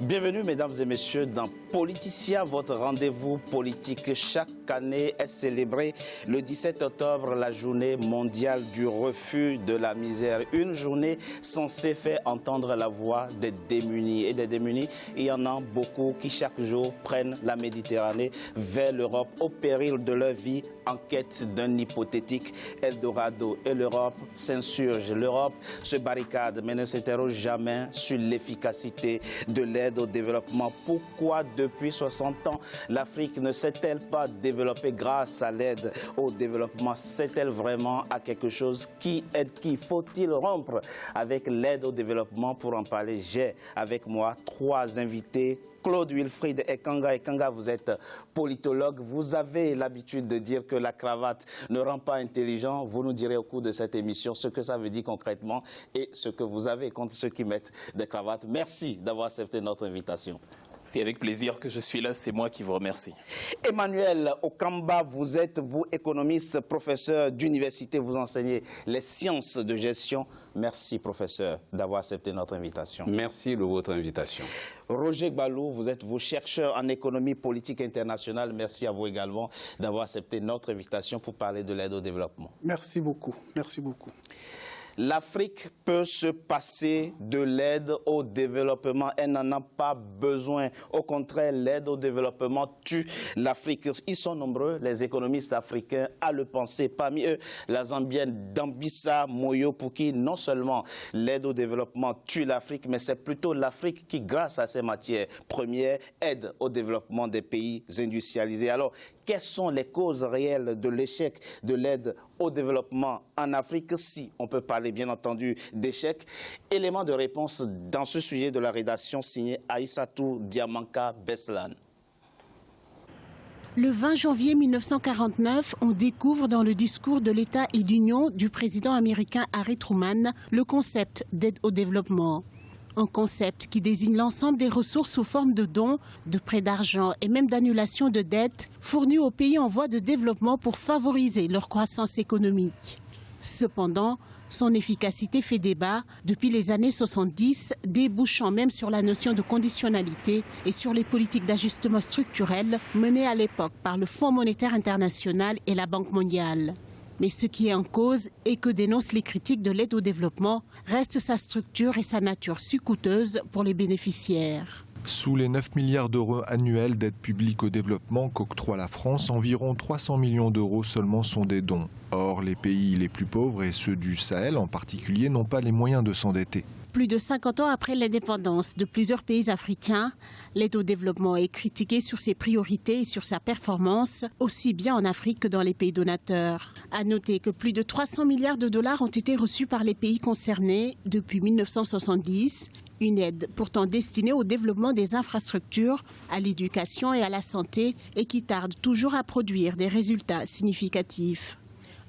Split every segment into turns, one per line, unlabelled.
Bienvenue mesdames et messieurs dans Politicia, votre rendez-vous politique. Chaque année est célébrée le 17 octobre, la journée mondiale du refus de la misère. Une journée censée faire entendre la voix des démunis. Et des démunis, il y en a beaucoup qui chaque jour prennent la Méditerranée vers l'Europe au péril de leur vie en quête d'un hypothétique Eldorado. Et l'Europe s'insurge, l'Europe se barricade mais ne s'interroge jamais sur l'efficacité de l'aide au développement. Pourquoi depuis 60 ans l'Afrique ne s'est-elle pas développée grâce à l'aide au développement? S'est-elle vraiment à quelque chose qui aide qui? Faut-il rompre avec l'aide au développement? Pour en parler, j'ai avec moi trois invités. Claude Wilfried Ekanga. Ekanga, vous êtes politologue. Vous avez l'habitude de dire que la cravate ne rend pas intelligent. Vous nous direz au cours de cette émission ce que ça veut dire concrètement et ce que vous avez contre ceux qui mettent des cravates. Merci d'avoir accepté notre invitation.
C'est avec plaisir que je suis là, c'est moi qui vous remercie.
Emmanuel Okamba, vous êtes, vous, économiste, professeur d'université, vous enseignez les sciences de gestion. Merci, professeur, d'avoir accepté notre invitation.
Merci de votre invitation.
Roger Balou, vous êtes, vous, chercheur en économie politique internationale. Merci à vous également d'avoir accepté notre invitation pour parler de l'aide au développement.
Merci beaucoup, merci beaucoup.
L'Afrique peut se passer de l'aide au développement. Elle n'en a pas besoin. Au contraire, l'aide au développement tue l'Afrique. Ils sont nombreux, les économistes africains, à le penser. Parmi eux, la Zambienne Dambisa Moyo, pour qui non seulement l'aide au développement tue l'Afrique, mais c'est plutôt l'Afrique qui, grâce à ses matières premières, aide au développement des pays industrialisés. Alors, quelles sont les causes réelles de l'échec de l'aide au développement en Afrique, si on peut parler bien entendu d'échec? Élément de réponse dans ce sujet de la rédaction signé Aïssatou Diamanka Beslan.
Le 20 janvier 1949, on découvre dans le discours de l'État et d'Union du président américain Harry Truman le concept d'aide au développement. Un concept qui désigne l'ensemble des ressources sous forme de dons, de prêts d'argent et même d'annulation de dettes fournies aux pays en voie de développement pour favoriser leur croissance économique. Cependant, son efficacité fait débat depuis les années 70, débouchant même sur la notion de conditionnalité et sur les politiques d'ajustement structurel menées à l'époque par le Fonds monétaire international et la Banque mondiale. Mais ce qui est en cause et que dénoncent les critiques de l'aide au développement reste sa structure et sa nature si coûteuse pour les bénéficiaires.
Sous les 9 milliards d'euros annuels d'aide publique au développement qu'octroie la France, environ 300 millions d'euros seulement sont des dons. Or, les pays les plus pauvres et ceux du Sahel en particulier n'ont pas les moyens de s'endetter.
Plus de 50 ans après l'indépendance de plusieurs pays africains, l'aide au développement est critiquée sur ses priorités et sur sa performance, aussi bien en Afrique que dans les pays donateurs. À noter que plus de 300 milliards de dollars ont été reçus par les pays concernés depuis 1970, une aide pourtant destinée au développement des infrastructures, à l'éducation et à la santé et qui tarde toujours à produire des résultats significatifs.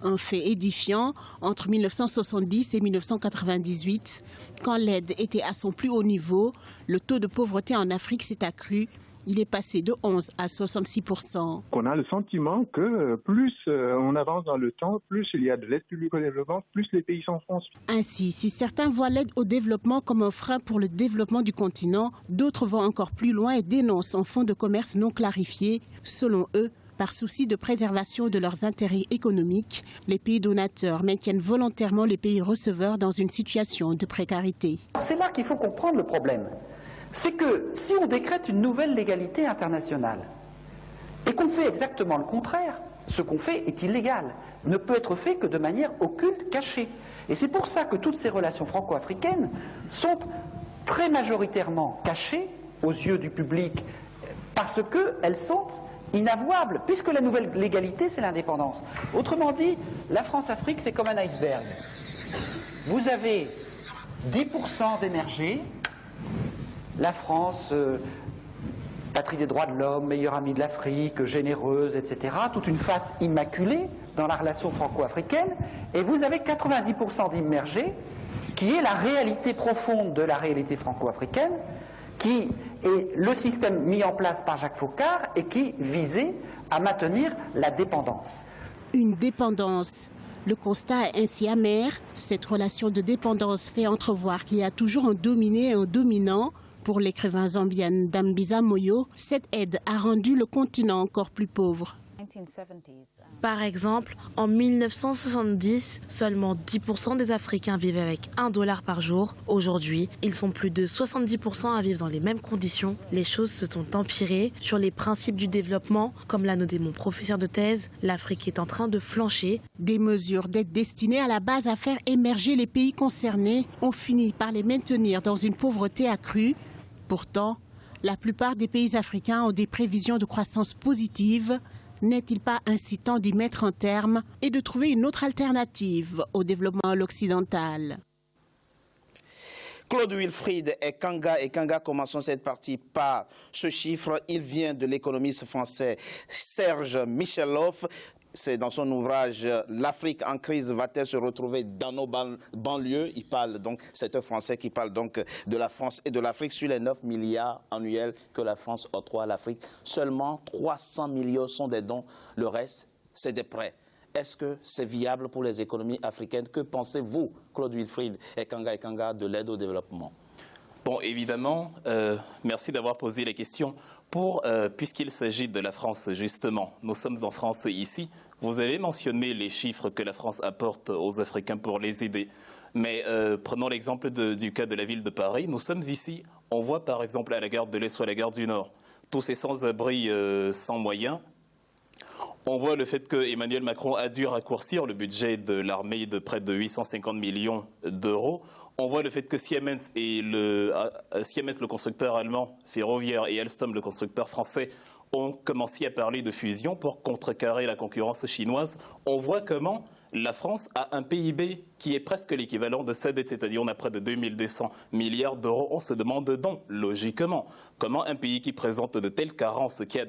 Un fait édifiant, entre 1970 et 1998, quand l'aide était à son plus haut niveau, le taux de pauvreté en Afrique s'est accru. Il est passé de 11 à 66%.
On a le sentiment que plus on avance dans le temps, plus il y a de l'aide publique au développement, plus les pays s'enfoncent.
Ainsi, si certains voient l'aide au développement comme un frein pour le développement du continent, d'autres vont encore plus loin et dénoncent un fonds de commerce non clarifié. Selon eux, par souci de préservation de leurs intérêts économiques, les pays donateurs maintiennent volontairement les pays receveurs dans une situation de précarité.
C'est là qu'il faut comprendre le problème. C'est que si on décrète une nouvelle légalité internationale et qu'on fait exactement le contraire, ce qu'on fait est illégal, ne peut être fait que de manière occulte, cachée. Et c'est pour ça que toutes ces relations franco-africaines sont très majoritairement cachées aux yeux du public, parce qu'elles sont inavouable, puisque la nouvelle légalité, c'est l'indépendance. Autrement dit, la France-Afrique, c'est comme un iceberg. Vous avez 10% d'émergés, la France, patrie des droits de l'homme, meilleure amie de l'Afrique, généreuse, etc., toute une face immaculée dans la relation franco-africaine, et vous avez 90% d'immergés, qui est la réalité profonde de la réalité franco-africaine, qui est le système mis en place par Jacques Faucard et qui visait à maintenir la dépendance.
Une dépendance. Le constat est ainsi amer. Cette relation de dépendance fait entrevoir qu'il y a toujours un dominé et un dominant, Pour l'écrivain zambien Dambisa Moyo, cette aide a rendu le continent encore plus pauvre.
Par exemple, en 1970, seulement 10% des Africains vivaient avec $1 par jour. Aujourd'hui, ils sont plus de 70% à vivre dans les mêmes conditions. Les choses se sont empirées. Sur les principes du développement, comme l'a noté mon professeur de thèse, l'Afrique est en train de flancher.
Des mesures d'aide destinées à la base à faire émerger les pays concernés ont fini par les maintenir dans une pauvreté accrue. Pourtant, la plupart des pays africains ont des prévisions de croissance positive. N'est-il pas incitant d'y mettre un terme et de trouver une autre alternative au développement occidental?
Claude Wilfried et Kanga, commençons cette partie par ce chiffre. Il vient de l'économiste français Serge Michelhoff. C'est dans son ouvrage « L'Afrique en crise va-t-elle se retrouver dans nos banlieues ?» Il parle donc, c'est un Français qui parle donc de la France et de l'Afrique. Sur les 9 milliards annuels que la France octroie à l'Afrique, seulement 300 millions sont des dons. Le reste, c'est des prêts. Est-ce que c'est viable pour les économies africaines? Que pensez-vous, Claude Wilfried et Kanga, de l'aide au développement?
Bon, évidemment, merci d'avoir posé la question. Puisqu'il s'agit de la France, justement, nous sommes en France ici. Vous avez mentionné les chiffres que la France apporte aux Africains pour les aider. Mais prenons l'exemple du cas de la ville de Paris. Nous sommes ici, on voit par exemple à la gare de l'Est ou à la gare du Nord, tous ces sans-abri sans moyens. On voit le fait que Emmanuel Macron a dû raccourcir le budget de l'armée de près de 850 millions d'euros. On voit le fait que Siemens, le constructeur allemand ferroviaire, et Alstom, le constructeur français, ont commencé à parler de fusion pour contrecarrer la concurrence chinoise. On voit comment la France a un PIB qui est presque l'équivalent de sa dette, c'est-à-dire on a près de 2200 milliards d'euros. On se demande donc, logiquement, comment un pays qui présente de telles carences, qui a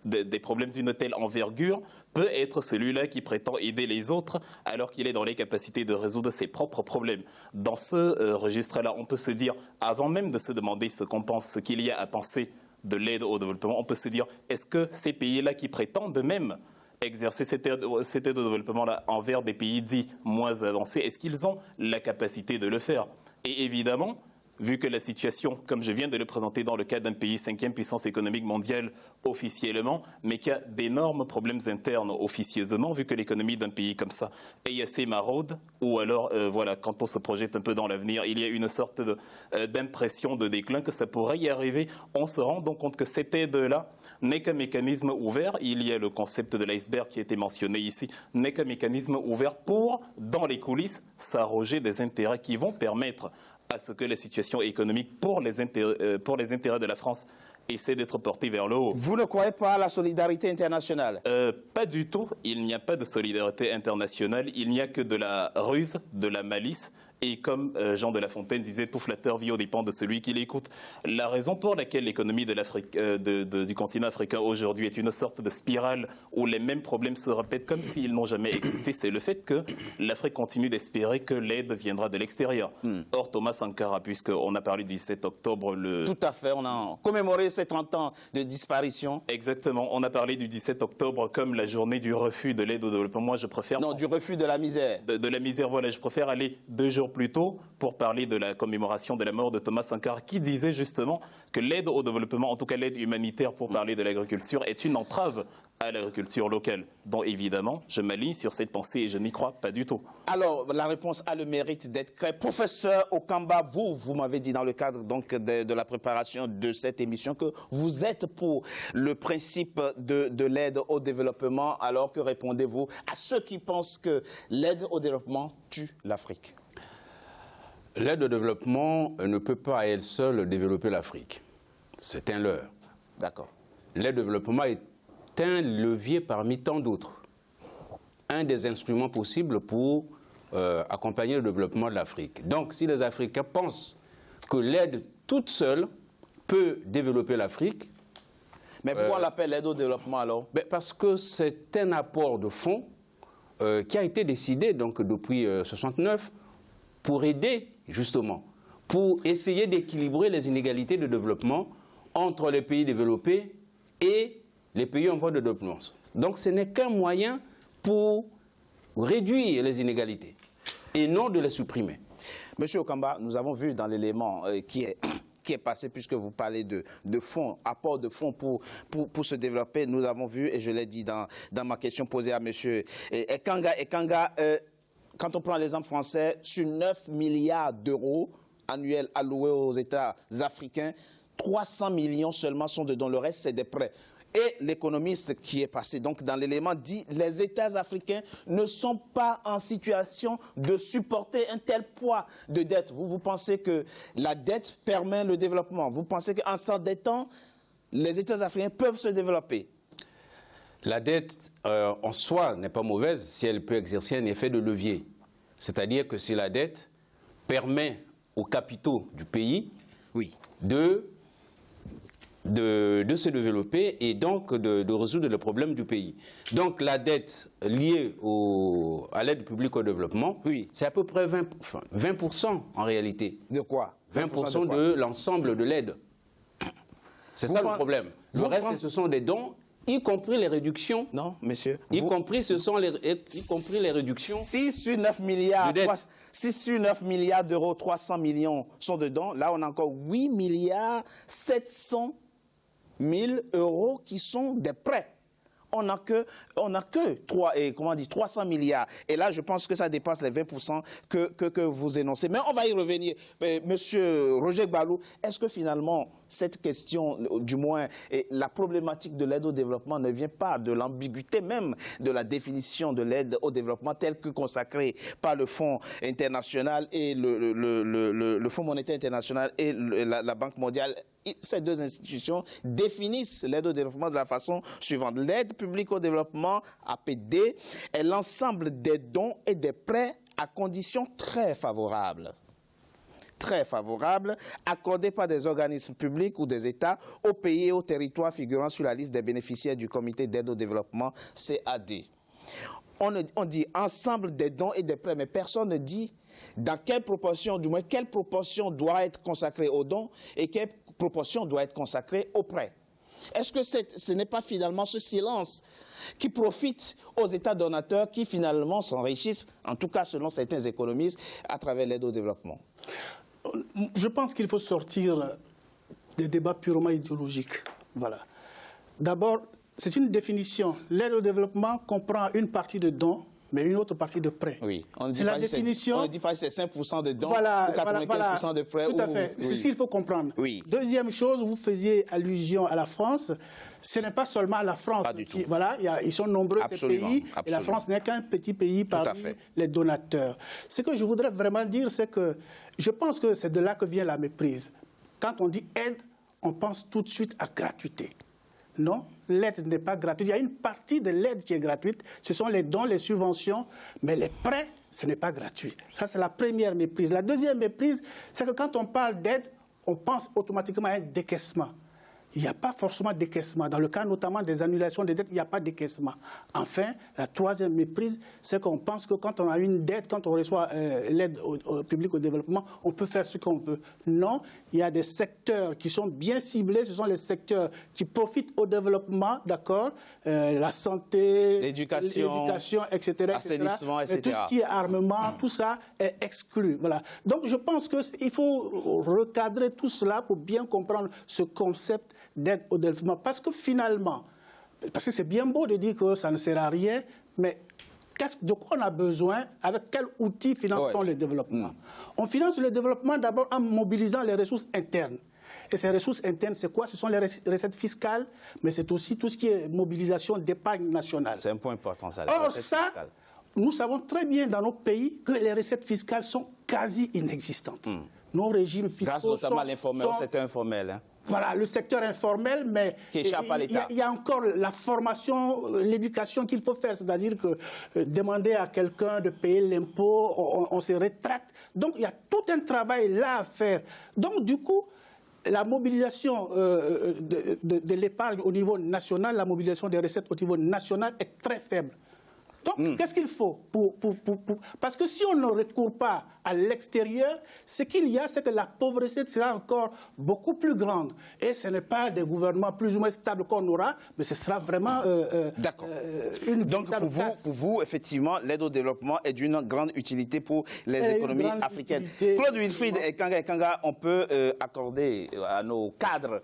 des problèmes d'une telle envergure, peut être celui-là qui prétend aider les autres alors qu'il est dans les capacités de résoudre ses propres problèmes. Dans ce registre-là, on peut se dire, avant même de se demander ce qu'il y a à penser de l'aide au développement, on peut se dire, est-ce que ces pays-là qui prétendent même exercer cette aide au développement-là envers des pays dits moins avancés, est-ce qu'ils ont la capacité de le faire? Et évidemment, vu que la situation, comme je viens de le présenter dans le cas d'un pays 5e puissance économique mondiale officiellement, mais qui a d'énormes problèmes internes officieusement, vu que l'économie d'un pays comme ça est assez maraude, ou alors, voilà, quand on se projette un peu dans l'avenir, il y a une sorte d'impression de déclin que ça pourrait y arriver. On se rend donc compte que cette aide-là n'est qu'un mécanisme ouvert. Il y a le concept de l'iceberg qui a été mentionné ici, n'est qu'un mécanisme ouvert pour, dans les coulisses, s'arroger des intérêts qui vont permettre à ce que la situation économique pour les intérêts de la France essaie d'être portée vers le haut.
Vous ne croyez pas à la solidarité internationale?
Pas du tout. Il n'y a pas de solidarité internationale. Il n'y a que de la ruse, de la malice. Et comme Jean de La Fontaine disait, tout flatteur vit aux dépens de celui qui l'écoute. La raison pour laquelle l'économie de l'Afrique, du continent africain aujourd'hui est une sorte de spirale où les mêmes problèmes se répètent comme s'ils n'ont jamais existé, c'est le fait que l'Afrique continue d'espérer que l'aide viendra de l'extérieur. Or, Thomas Sankara, puisqu'on a parlé du 17 octobre...
Tout à fait, on a commémoré ces 30 ans de disparition.
Exactement, on a parlé du 17 octobre comme la journée du refus de l'aide au développement. Moi, je préfère...
Non, du refus de la misère.
De la misère, voilà, je préfère aller 2 jours plus tôt pour parler de la commémoration de la mort de Thomas Sankara, qui disait justement que l'aide au développement, en tout cas l'aide humanitaire pour parler de l'agriculture, est une entrave à l'agriculture locale. Donc évidemment, je m'aligne sur cette pensée et je n'y crois pas du tout.
Alors, la réponse a le mérite d'être claire. Professeur Okamba, vous m'avez dit dans le cadre donc, de la préparation de cette émission que vous êtes pour le principe de l'aide au développement. Alors que répondez-vous à ceux qui pensent que l'aide au développement tue l'Afrique?
L'aide au développement ne peut pas à elle seule développer l'Afrique. C'est un leurre.
D'accord.
L'aide au développement est un levier parmi tant d'autres. Un des instruments possibles pour accompagner le développement de l'Afrique. Donc, si les Africains pensent que l'aide toute seule peut développer l'Afrique...
Mais pourquoi on l'appelle l'aide au développement alors?
Parce que c'est un apport de fonds qui a été décidé donc, depuis 1969 pour aider, justement, pour essayer d'équilibrer les inégalités de développement entre les pays développés et les pays en voie de développement. Donc ce n'est qu'un moyen pour réduire les inégalités et non de les supprimer.
Monsieur Okamba, nous avons vu dans l'élément qui est qui est passé, puisque vous parlez de fonds, apport de fonds pour se développer. Nous avons vu, et je l'ai dit dans ma question posée à M. Ekanga, quand on prend l'exemple français, sur 9 milliards d'euros annuels alloués aux États africains, 300 millions seulement sont dedans, le reste c'est des prêts. Et l'économiste qui est passé donc dans l'élément dit les États africains ne sont pas en situation de supporter un tel poids de dette. Vous pensez que la dette permet le développement? Vous pensez qu'en s'endettant, les États africains peuvent se développer?
La dette en soi n'est pas mauvaise si elle peut exercer un effet de levier. C'est-à-dire que si la dette permet aux capitaux du pays de se développer et donc de résoudre les problèmes du pays. Donc la dette liée à l'aide publique au développement, c'est à peu près 20% en réalité.
De quoi?
20% de l'ensemble de l'aide. C'est ça le problème. Le reste, ce sont des dons, y compris les réductions.
Non, monsieur.
Y compris les réductions.
6 sur 9 milliards. 6 sur 9 milliards d'euros, 300 millions sont dedans. Là, on a encore 8 milliards 700 000 euros qui sont des prêts. On n'a que 300 milliards. Et là, je pense que ça dépasse les 20% que vous énoncez. Mais on va y revenir. Monsieur Roger Gbalo, est-ce que finalement, cette question, du moins, la problématique de l'aide au développement ne vient pas de l'ambiguïté même de la définition de l'aide au développement telle que consacrée par le Fonds international et le Fonds monétaire international et la Banque mondiale? Ces deux institutions définissent l'aide au développement de la façon suivante. L'aide publique au développement, APD, est l'ensemble des dons et des prêts à conditions très favorables accordés par des organismes publics ou des États aux pays et aux territoires figurant sur la liste des bénéficiaires du comité d'aide au développement, CAD. On dit ensemble des dons et des prêts, mais personne ne dit dans quelle proportion, du moins quelle proportion doit être consacrée aux dons et quelle proportion doit être consacrée aux prêts. Est-ce que ce n'est pas finalement ce silence qui profite aux États donateurs qui finalement s'enrichissent, en tout cas selon certains économistes, à travers l'aide au développement?
Je pense qu'il faut sortir des débats purement idéologiques. Voilà. D'abord, c'est une définition. L'aide au développement comprend une partie de dons, mais une autre partie de prêts.
Oui,
c'est la définition.
On ne dit pas que c'est 5% de dons ou 95% de prêts.
Tout à fait, c'est ce qu'il faut comprendre.
Oui.
Deuxième chose, vous faisiez allusion à la France. Ce n'est pas seulement la France.
Pas du tout.
Voilà, ils sont nombreux ces pays.
Absolument.
Et la France n'est qu'un petit pays parmi les donateurs. Ce que je voudrais vraiment dire, c'est que je pense que c'est de là que vient la méprise. Quand on dit aide, on pense tout de suite à gratuité. Non, l'aide n'est pas gratuite. Il y a une partie de l'aide qui est gratuite. Ce sont les dons, les subventions. Mais les prêts, ce n'est pas gratuit. Ça, c'est la première méprise. La deuxième méprise, c'est que quand on parle d'aide, on pense automatiquement à un décaissement. Il n'y a pas forcément décaissement. Dans le cas notamment des annulations de dettes, il n'y a pas décaissement. Enfin, la troisième méprise, c'est qu'on pense que quand on a une dette, quand on reçoit l'aide au public au développement, on peut faire ce qu'on veut. Non, il y a des secteurs qui sont bien ciblés. Ce sont les secteurs qui profitent au développement, d'accord, la santé,
l'éducation,
etc.
assainissement, etc.
Mais tout ce qui est armement, tout ça est exclu. Voilà. Donc je pense qu'il faut recadrer tout cela pour bien comprendre ce concept d'aide au développement. Parce que finalement, parce que c'est bien beau de dire que ça ne sert à rien, mais de quoi on a besoin? Avec quel outil finance-t-on le développement? On finance le développement d'abord en mobilisant les ressources internes. Et ces ressources internes, c'est quoi? Ce sont les recettes fiscales, mais c'est aussi tout ce qui est mobilisation d'épargne nationale.
C'est un point important, ça.
Or, ça, nous savons très bien dans nos pays que les recettes fiscales sont quasi inexistantes. Nos régimes fiscaux
grâce notamment à l'informel, c'est informel. Hein.
Voilà, le secteur informel, mais
il
y a encore la formation, l'éducation qu'il faut faire. C'est-à-dire que demander à quelqu'un de payer l'impôt, on se rétracte. Donc, il y a tout un travail là à faire. Donc, du coup, la mobilisation de l'épargne au niveau national, la mobilisation des recettes au niveau national est très faible. Donc, qu'est-ce qu'il faut Parce que si on ne recourt pas à l'extérieur, ce qu'il y a, c'est que la pauvreté sera encore beaucoup plus grande. Et ce n'est pas des gouvernements plus ou moins stables qu'on aura, mais ce sera vraiment une
Donc, pour vous, effectivement, l'aide au développement est d'une grande utilité pour les économies africaines. Claude Wilfried et Kanga, on peut accorder à nos cadres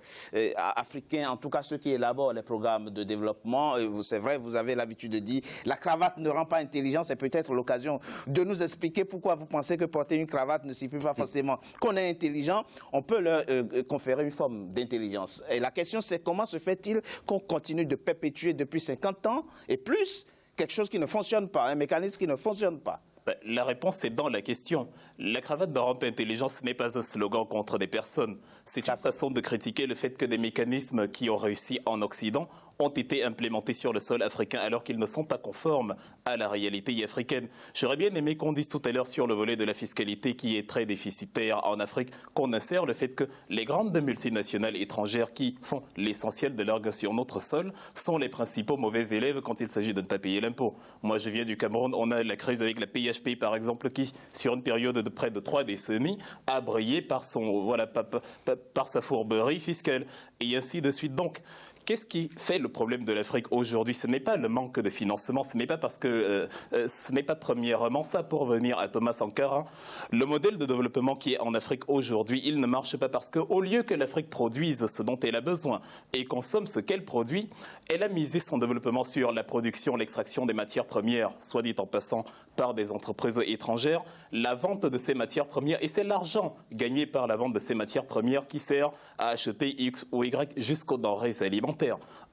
africains, en tout cas ceux qui élaborent les programmes de développement, c'est vrai, vous avez l'habitude de dire, la cravate ne rend pas intelligent, c'est peut-être l'occasion de nous expliquer pourquoi vous pensez que porter une cravate ne suffit pas forcément. Qu'on est intelligent, on peut leur conférer une forme d'intelligence. Et la question, c'est comment se fait-il qu'on continue de perpétuer depuis 50 ans et plus quelque chose qui ne fonctionne pas, un mécanisme qui ne fonctionne pas?
La réponse est dans la question. La cravate ne rend pas intelligent, ce n'est pas un slogan contre des personnes. C'est une façon de critiquer le fait que des mécanismes qui ont réussi en Occident ont été implémentés sur le sol africain alors qu'ils ne sont pas conformes à la réalité africaine. J'aurais bien aimé qu'on dise tout à l'heure sur le volet de la fiscalité qui est très déficitaire en Afrique, qu'on insère le fait que les grandes multinationales étrangères qui font l'essentiel de leur gain sur notre sol sont les principaux mauvais élèves quand il s'agit de ne pas payer l'impôt. Moi, je viens du Cameroun, on a la crise avec la PHP par exemple qui, sur une période de près de 3 décennies, a brillé par sa fourberie fiscale et ainsi de suite. Donc, qu'est-ce qui fait le problème de l'Afrique aujourd'hui? Ce n'est pas le manque de financement, ce n'est pas parce que ce n'est pas premièrement ça, pour revenir à Thomas Sankara. Le modèle de développement qui est en Afrique aujourd'hui, il ne marche pas parce qu'au lieu que l'Afrique produise ce dont elle a besoin et consomme ce qu'elle produit, elle a misé son développement sur la production, l'extraction des matières premières, soit dit en passant par des entreprises étrangères, la vente de ces matières premières, et c'est l'argent gagné par la vente de ces matières premières qui sert à acheter X ou Y jusqu'aux denrées alimentaires.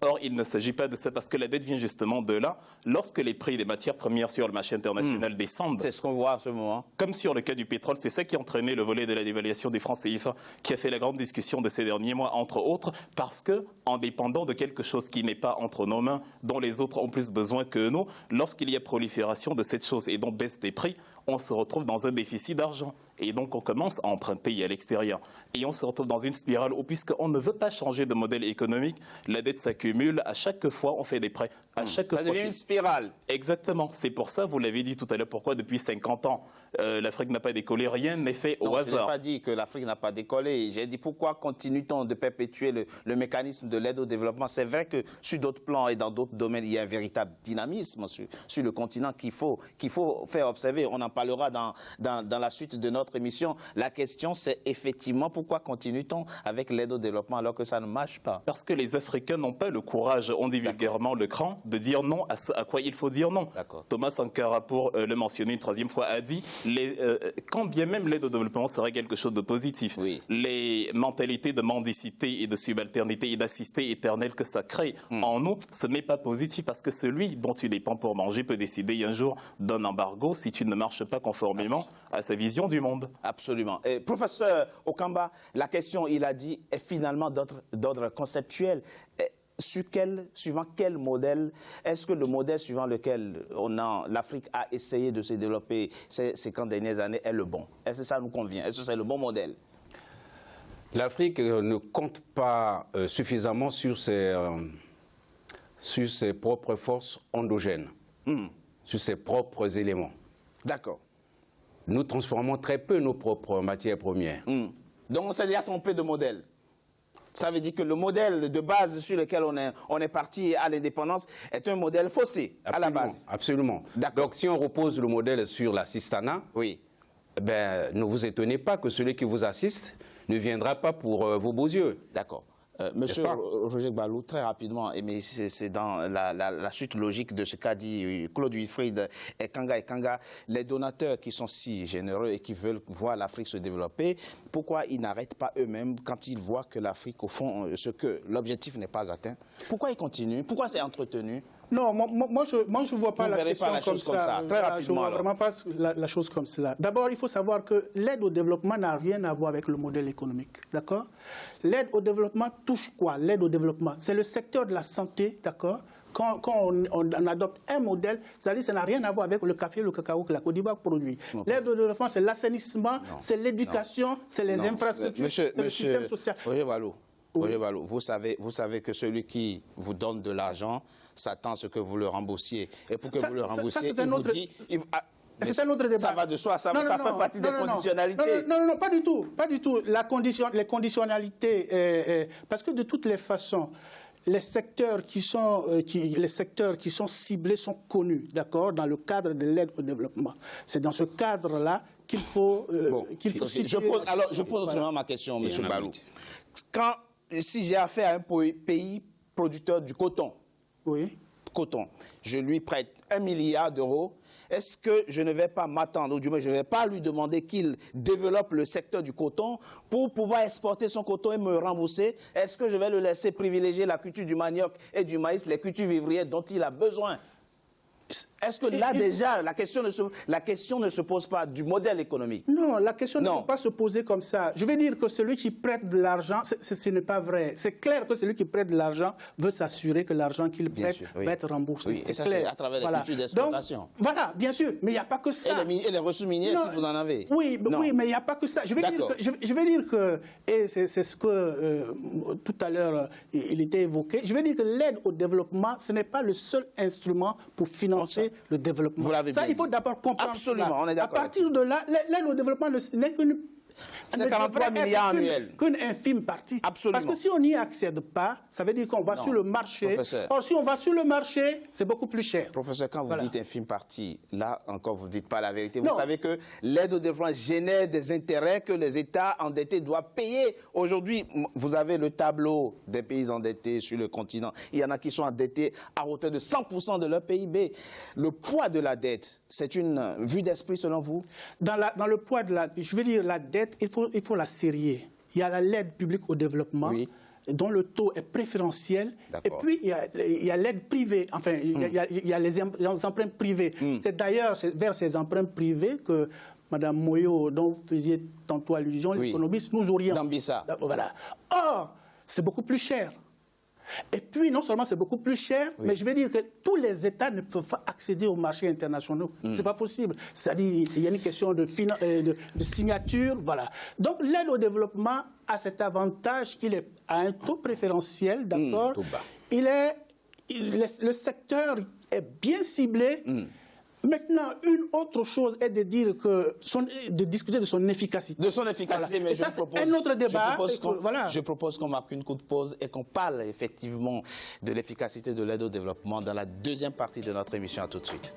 Or, il ne s'agit pas de ça parce que la dette vient justement de là. Lorsque les prix des matières premières sur le marché international descendent,
c'est ce qu'on voit en ce moment.
Comme sur le cas du pétrole, c'est ça qui a entraîné le volet de la dévaluation du franc CFA, qui a fait la grande discussion de ces derniers mois, entre autres, parce que, en dépendant de quelque chose qui n'est pas entre nos mains, dont les autres ont plus besoin que nous, lorsqu'il y a prolifération de cette chose et donc baisse des prix, on se retrouve dans un déficit d'argent. Et donc, on commence à emprunter à l'extérieur. Et on se retrouve dans une spirale où, puisqu'on ne veut pas changer de modèle économique, la dette s'accumule. À chaque fois, on fait des prêts.
Ça devient une spirale.
Exactement. C'est pour ça, vous l'avez dit tout à l'heure, pourquoi depuis 50 ans, l'Afrique n'a pas décollé. Rien n'est fait au hasard.
Je n'ai pas dit que l'Afrique n'a pas décollé. J'ai dit pourquoi continue-t-on de perpétuer le mécanisme de l'aide au développement? C'est vrai que sur d'autres plans et dans d'autres domaines, il y a un véritable dynamisme sur le continent qu'il faut faire observer. On en parlera dans la suite de notre émission. La question, c'est effectivement pourquoi continue-t-on avec l'aide au développement alors que ça ne marche pas?
Parce que les Africains n'ont pas le courage, on dit vulgairement le cran, de dire non à quoi il faut dire non. Thomas Sankara, pour le mentionner une troisième fois, a dit quand bien même l'aide au développement serait quelque chose de positif, les mentalités de mendicité et de subalternité et d'assister éternel que ça crée en nous, ce n'est pas positif parce que celui dont tu dépends pour manger peut décider un jour d'un embargo si tu ne marches pas conformément à sa vision du monde.
Absolument. Et professeur Okamba, la question, il a dit, est finalement d'ordre conceptuel. Suivant quel modèle? Est-ce que le modèle suivant lequel l'Afrique a essayé de se développer ces 50 dernières années est le bon? Est-ce que ça nous convient? Est-ce que c'est le bon modèle?
L'Afrique ne compte pas suffisamment sur ses propres forces endogènes, sur ses propres éléments.
D'accord.
Nous transformons très peu nos propres matières premières.
Donc on s'est déjà trompé de modèle. Ça veut dire que le modèle de base sur lequel on est parti à l'indépendance est un modèle faussé à la base.
Absolument. Donc si on repose le modèle sur l'assistanat, ne vous étonnez pas que celui qui vous assiste ne viendra pas pour vos beaux yeux.
D'accord. Monsieur Roger Gbalou, très rapidement, mais c'est dans la suite logique de ce qu'a dit Claude Wilfried et Kanga, les donateurs qui sont si généreux et qui veulent voir l'Afrique se développer, pourquoi ils n'arrêtent pas eux-mêmes quand ils voient que l'Afrique, au fond, l'objectif n'est pas atteint? Pourquoi ils continuent? Pourquoi c'est entretenu?
Non, moi je ne vois pas la question comme ça.
Très rapidement,
je ne vois vraiment pas la chose comme cela. D'abord, il faut savoir que l'aide au développement n'a rien à voir avec le modèle économique. D'accord? L'aide au développement touche quoi? L'aide au développement, c'est le secteur de la santé, d'accord? Quand on adopte un modèle, c'est-à-dire que ça n'a rien à voir avec le café et le cacao que la Côte d'Ivoire produit. L'aide au développement, c'est l'assainissement, c'est l'éducation, c'est les infrastructures, c'est le système social.
Roger Ballot, vous savez que celui qui vous donne de l'argent s'attend à ce que vous le remboursiez. Et pour que vous le remboursiez, il vous dit...
C'est un autre débat.
Ça va de soi, ça fait partie des conditionnalités.
Non, pas du tout. Pas du tout. Les conditionnalités, parce que de toutes les façons, les secteurs qui sont ciblés sont connus, d'accord, dans le cadre de l'aide au développement. C'est dans ce cadre-là qu'il faut, situer.
Je pose autrement ma question, M. Ballot. Si j'ai affaire à un pays producteur du coton, je lui prête 1 milliard d'euros, est-ce que je ne vais pas m'attendre, ou du moins je ne vais pas lui demander qu'il développe le secteur du coton pour pouvoir exporter son coton et me rembourser? Est-ce que je vais le laisser privilégier la culture du manioc et du maïs, les cultures vivrières dont il a besoin? Est-ce que là, déjà, la question ne se pose pas du modèle économique?
Non, la question ne peut pas se poser comme ça. Je veux dire que celui qui prête de l'argent, ce n'est pas vrai. C'est clair que celui qui prête de l'argent veut s'assurer que l'argent qu'il prête va être remboursé.
Oui, et ça, c'est à travers les cultures d'exploitation.
Voilà, bien sûr, mais il n'y a pas que ça.
Et les ressources minières, si vous en avez.
Oui, mais il n'y a pas que ça. Je vais dire que, et c'est ce que tout à l'heure il était évoqué, je vais dire que l'aide au développement, ce n'est pas le seul instrument pour financer le développement. Ça, il faut d'abord comprendre.
Absolument, on est d'accord.
À partir de là, l'aide au développement n'est qu'une...
C'est 43 milliards annuels.
Qu'une infime partie.
Absolument.
Parce que si on n'y accède pas, ça veut dire qu'on va sur le marché.
Professeur.
Or, si on va sur le marché, c'est beaucoup plus cher.
Professeur, quand vous dites infime partie, là encore, vous ne dites pas la vérité. Vous savez que l'aide au développement génère des intérêts que les États endettés doivent payer. Aujourd'hui, vous avez le tableau des pays endettés sur le continent. Il y en a qui sont endettés à hauteur de 100% de leur PIB. Le poids de la dette, c'est une vue d'esprit selon vous? Dans le poids de la... Je veux dire, la dette, il faut la serrer. Il y a l'aide publique au développement, dont le taux est préférentiel. Et puis, il y a l'aide privée. Enfin, il y a les emprunts privés. C'est d'ailleurs vers ces emprunts privés que Mme Moyo, dont vous faisiez tantôt allusion, l'économiste, nous oriente. Voilà. Or, c'est beaucoup plus cher. Et puis, non seulement c'est beaucoup plus cher, mais je veux dire que tous les États ne peuvent pas accéder aux marchés internationaux. C'est pas possible. C'est-à-dire, il y a une question de signature, voilà. Donc, l'aide au développement a cet avantage qu'il est à un taux préférentiel, d'accord. Le secteur est bien ciblé. Maintenant, une autre chose est de dire de discuter de son efficacité. De son efficacité, mais ça, c'est un autre débat. Je propose qu'on marque une courte pause et qu'on parle effectivement de l'efficacité de l'aide au développement dans la deuxième partie de notre émission. À tout de suite.